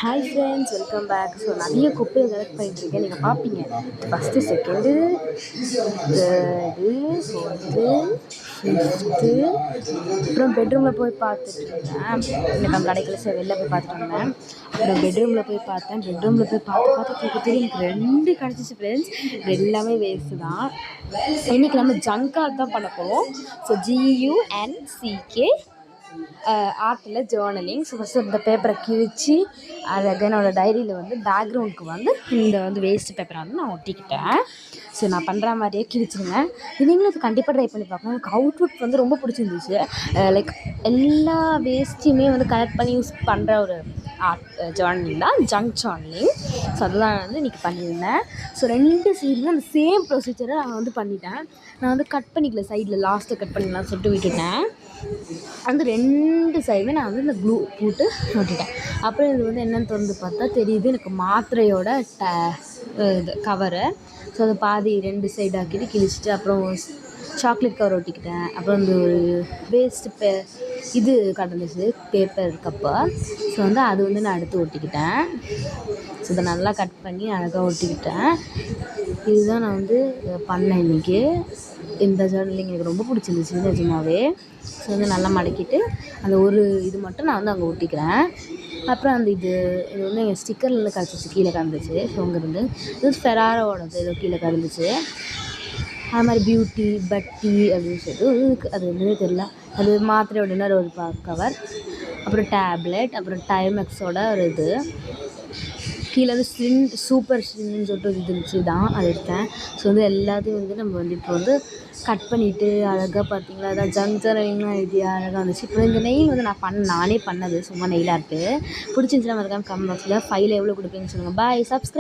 Hi friends, welcome back. So நிறைய குப்பையை collect பண்ணிட்டுருக்கேன். நீங்கள் பார்ப்பீங்க. First, second, third, fourth, fifth. அப்புறம் பெட்ரூமில் போய் பார்த்துட்ருந்தேன். எனக்கு அங்கே கிடைக்கல. சரி, வெளில போய் பார்த்துட்டு வந்தேன். அப்புறம் பெட்ரூமில் போய் பார்த்தேன். பெட்ரூமில் போய் பார்த்து எனக்கு 2 கிடச்சிச்சு ஃப்ரெண்ட்ஸ். எல்லாமே வேஸ்ட்டு தான். இன்றைக்கி நம்ம ஜங்க் ஆர்ட் தான் பண்ண போகிறோம். ஸோ GUNCK ஆர்ட்டில் ஜேர்னலிங். ஸோ ஃபஸ்ட்டு இந்த பேப்பரை கிழித்து அழகாக என்னோடய டைரியில் வந்து பேக்ரவுண்டுக்கு வந்து இந்த வேஸ்ட்டு பேப்பரை வந்து நான் ஒட்டிக்கிட்டேன். ஸோ நான் பண்ணுற மாதிரியே கிழிச்சிருங்க. நீங்களும் அது கண்டிப்பாக ட்ரை பண்ணி பார்க்கணும். எனக்கு அவுட்புட் வந்து ரொம்ப பிடிச்சிருந்துச்சு. லைக் எல்லா வேஸ்ட்டையுமே வந்து கலெக்ட் பண்ணி யூஸ் பண்ணுற ஒரு ஆர்ட் ஜேர்னலிங் தான் ஜங்க் ஜேர்னலிங். ஸோ அதுதான் வந்து இன்றைக்கி பண்ணியிருந்தேன். ஸோ 2 சைடுமே அந்த சேம் ப்ரொசீஜரை நான் வந்து பண்ணிட்டேன். நான் வந்து கட் பண்ணிக்கல, சைடில் லாஸ்ட்டில் கட் பண்ணிக்கலாம்னு சொல்லிட்டு விட்டுட்டேன். அந்த 2 சைடுமே நான் வந்து இந்த க்ளூ போட்டு ஒட்டிட்டேன். அப்புறம் இது வந்து என்னென்னு திறந்து பார்த்தா தெரியுது, எனக்கு மாத்திரையோட இது கவரு. ஸோ அது பாதி 2 சைடு ஆக்கிட்டு கிழிச்சிட்டு அப்புறம் சாக்லேட் கவர் ஒட்டிக்கிட்டேன். அப்புறம் இந்த ஒரு வேஸ்ட்டு இது கடந்துச்சு, பேப்பர் கப்பை. ஸோ வந்து அது வந்து நான் எடுத்து ஒட்டிக்கிட்டேன். ஸோ இதை நல்லா கட் பண்ணி அழகாக ஒட்டிக்கிட்டேன். இதுதான் நான் வந்து பண்ணேன் இன்றைக்கி. இந்த ஜேர்னலிங் எனக்கு ரொம்ப பிடிச்சிருந்துச்சு நிஜமாவே. ஸோ வந்து நல்லா மடக்கிட்டு அந்த ஒரு இது மட்டும் நான் வந்து அங்கே ஒட்டிக்கிறேன். அப்புறம் அந்த இது வந்து எங்கள் ஸ்டிக்கர்லேருந்து கிடச்சிச்சு, கீழே கிடந்துச்சு. ஸோ அங்கேருந்து இது ஃபெராரோடது ஏதோ கீழே கிடந்துச்சு. அது மாதிரி பியூட்டி பட்டி அப்படின்னு சொல்லிட்டு அது என்னவே தெரில. அது மாத்திரையோட இன்னொரு ஒரு கவர். அப்புறம் டேப்லெட், அப்புறம் டைமெக்ஸோட ஒரு இது. கீழே வந்து சூப்பர் ஸ்லின்னு சொல்லிட்டு ஒரு இது இருந்துச்சு தான், அது எடுத்தேன். ஸோ வந்து எல்லாத்தையும் வந்து நம்ம வந்து இப்போ வந்து கட் பண்ணிவிட்டு அழகாக பார்த்தீங்களா, அதான் ஜங்க் ஜேர்னலிங்லாம் ஐடியா அழகாக வந்துச்சு. இப்போ இந்த நெயில் வந்து நானே பண்ணது, சும்மா நெயில் ஆர்ட்டு. பிடிச்சிருந்துச்சுன்னா மறக்காம கமெண்ட் பாக்ஸில் 5ல் எவ்வளோ கொடுப்பீங்கன்னு சொல்லுங்கள். பாய், சப்ஸ்கிரைப்.